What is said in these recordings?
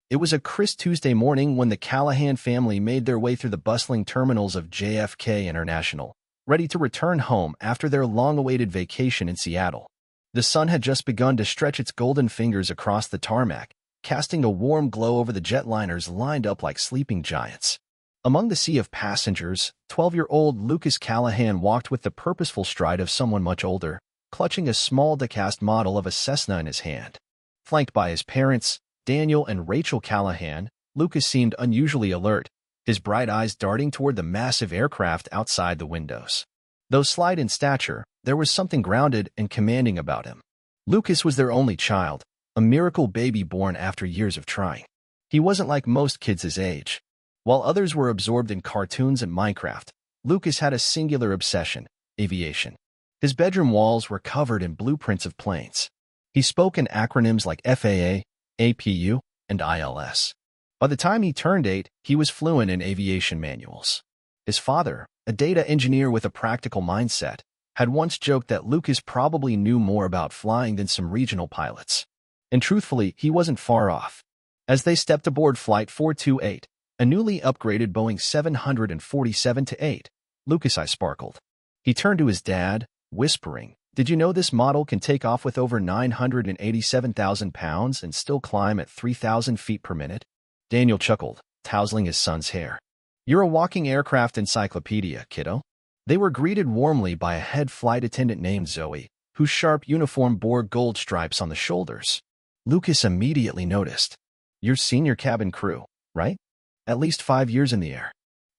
It was a crisp Tuesday morning when the Callahan family made their way through the bustling terminals of JFK International, ready to return home after their long-awaited vacation in Seattle. The sun had just begun to stretch its golden fingers across the tarmac, casting a warm glow over the jetliners lined up like sleeping giants. Among the sea of passengers, 12-year-old Lucas Callahan walked with the purposeful stride of someone much older, clutching a small die-cast model of a Cessna in his hand. Flanked by his parents, Daniel and Rachel Callahan, Lucas seemed unusually alert, his bright eyes darting toward the massive aircraft outside the windows. Though slight in stature, there was something grounded and commanding about him. Lucas was their only child, a miracle baby born after years of trying. He wasn't like most kids his age. While others were absorbed in cartoons and Minecraft, Lucas had a singular obsession: aviation. His bedroom walls were covered in blueprints of planes. He spoke in acronyms like FAA, APU, and ILS. By the time he turned 8, he was fluent in aviation manuals. His father, a data engineer with a practical mindset, had once joked that Lucas probably knew more about flying than some regional pilots. And truthfully, he wasn't far off. As they stepped aboard Flight 428, a newly upgraded Boeing 747-8, Lucas' eyes sparkled. He turned to his dad, whispering, "Did you know this model can take off with over 987,000 pounds and still climb at 3,000 feet per minute?" Daniel chuckled, tousling his son's hair. "You're a walking aircraft encyclopedia, kiddo." They were greeted warmly by a head flight attendant named Zoe, whose sharp uniform bore gold stripes on the shoulders. Lucas immediately noticed. "You're senior cabin crew, right? At least 5 years in the air."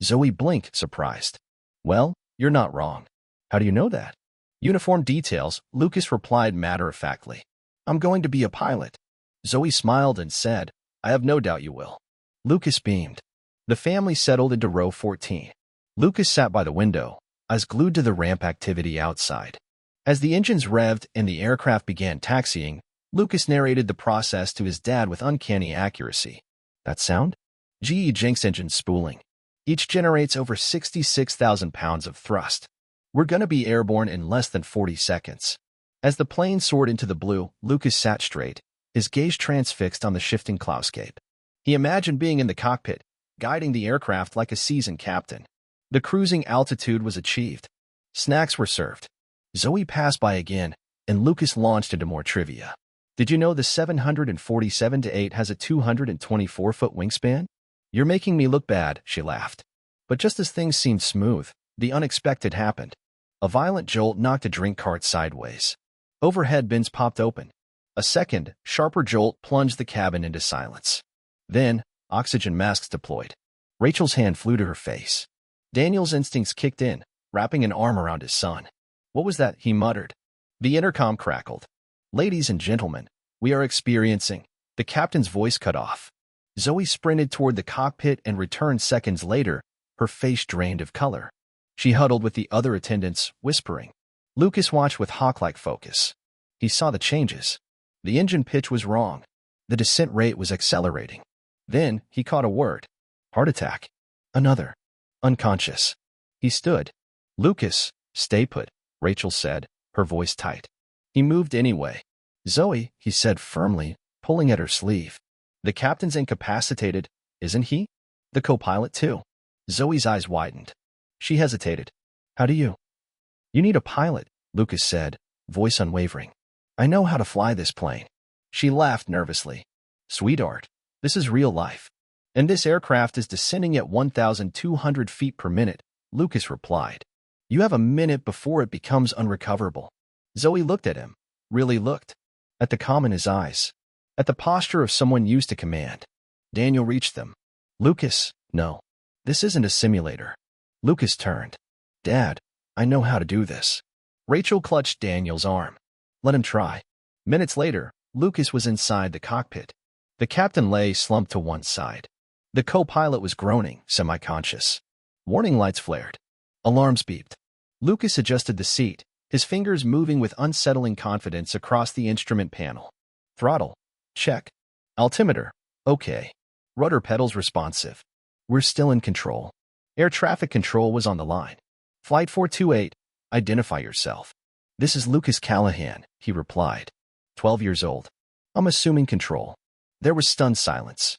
Zoe blinked, surprised. "Well, you're not wrong. How do you know that?" "Uniform details," Lucas replied matter-of-factly. "I'm going to be a pilot." Zoe smiled and said, "I have no doubt you will." Lucas beamed. The family settled into row 14. Lucas sat by the window, eyes glued to the ramp activity outside. As the engines revved and the aircraft began taxiing, Lucas narrated the process to his dad with uncanny accuracy. "That sound? GE Jinx engine spooling. Each generates over 66,000 pounds of thrust. We're gonna be airborne in less than 40 seconds. As the plane soared into the blue, Lucas sat straight, his gaze transfixed on the shifting cloudscape. He imagined being in the cockpit, guiding the aircraft like a seasoned captain. The cruising altitude was achieved. Snacks were served. Zoe passed by again, and Lucas launched into more trivia. "Did you know the 747-8 has a 224-foot wingspan?" "You're making me look bad," she laughed. But just as things seemed smooth, the unexpected happened. A violent jolt knocked a drink cart sideways. Overhead bins popped open. A second, sharper jolt plunged the cabin into silence. Then, oxygen masks deployed. Rachel's hand flew to her face. Daniel's instincts kicked in, wrapping an arm around his son. "What was that?" he muttered. The intercom crackled. "Ladies and gentlemen, we are experiencing..." The captain's voice cut off. Zoe sprinted toward the cockpit and returned seconds later, her face drained of color. She huddled with the other attendants, whispering. Lucas watched with hawk-like focus. He saw the changes. The engine pitch was wrong. The descent rate was accelerating. Then he caught a word. Heart attack. Another. Unconscious. He stood. "Lucas, stay put," Rachel said, her voice tight. He moved anyway. "Zoe," he said firmly, pulling at her sleeve. "The captain's incapacitated, isn't he? The co-pilot too." Zoe's eyes widened. She hesitated. "How do you?" "You need a pilot," Lucas said, voice unwavering. "I know how to fly this plane." She laughed nervously. "Sweetheart, this is real life. And this aircraft is descending at 1,200 feet per minute," Lucas replied. "You have a minute before it becomes unrecoverable." Zoe looked at him, really looked. At the calm in his eyes. At the posture of someone used to command. Daniel reached them. "Lucas, no. This isn't a simulator." Lucas turned. "Dad, I know how to do this." Rachel clutched Daniel's arm. "Let him try." Minutes later, Lucas was inside the cockpit. The captain lay slumped to one side. The co-pilot was groaning, semi-conscious. Warning lights flared. Alarms beeped. Lucas adjusted the seat, his fingers moving with unsettling confidence across the instrument panel. Throttle. Check. Altimeter. Okay. Rudder pedals responsive. We're still in control. Air traffic control was on the line. "Flight 428, identify yourself." "This is Lucas Callahan," he replied. 12 years old. "I'm assuming control." There was stunned silence.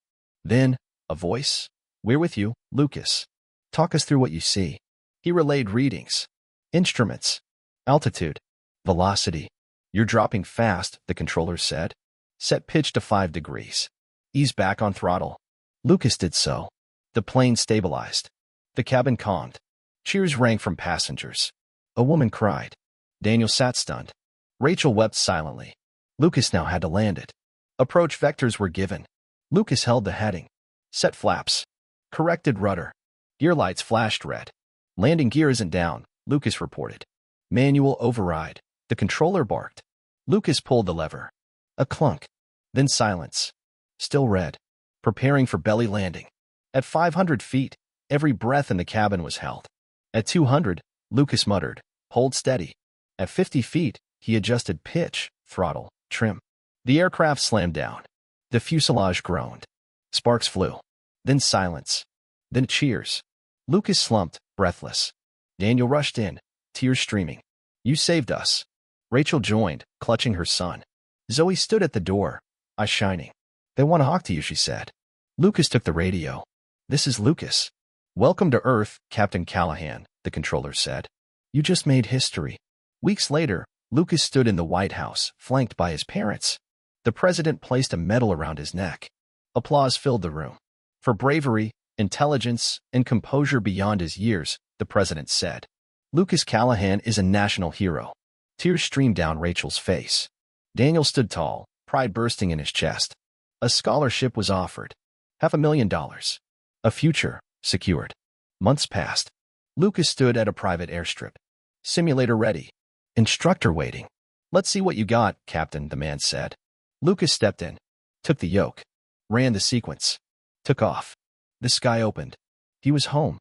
Then, a voice. "We're with you, Lucas. Talk us through what you see." He relayed readings. Instruments. Altitude. Velocity. "You're dropping fast," the controller said. "Set pitch to 5 degrees. Ease back on throttle." Lucas did so. The plane stabilized. The cabin calmed. Cheers rang from passengers. A woman cried. Daniel sat stunned. Rachel wept silently. Lucas now had to land it. Approach vectors were given. Lucas held the heading. Set flaps. Corrected rudder. Gear lights flashed red. "Landing gear isn't down," Lucas reported. "Manual override." The controller barked. Lucas pulled the lever. A clunk. Then silence. Still red. Preparing for belly landing. At 500 feet, every breath in the cabin was held. At 200, Lucas muttered, "Hold steady." At 50 feet, he adjusted pitch, throttle, trim. The aircraft slammed down. The fuselage groaned. Sparks flew. Then silence. Then cheers. Lucas slumped, breathless. Daniel rushed in, tears streaming. "You saved us." Rachel joined, clutching her son. Zoe stood at the door, eyes shining. "They want to talk to you," she said. Lucas took the radio. "This is Lucas." "Welcome to Earth, Captain Callahan," the controller said. "You just made history." Weeks later, Lucas stood in the White House, flanked by his parents. The president placed a medal around his neck. Applause filled the room. "For bravery, intelligence, and composure beyond his years," the president said. "Lucas Callahan is a national hero." Tears streamed down Rachel's face. Daniel stood tall, pride bursting in his chest. A scholarship was offered. $500,000. A future secured. Months passed. Lucas stood at a private airstrip. Simulator ready. Instructor waiting. "Let's see what you got, Captain," the man said. Lucas stepped in. Took the yoke. Ran the sequence. Took off. The sky opened. He was home.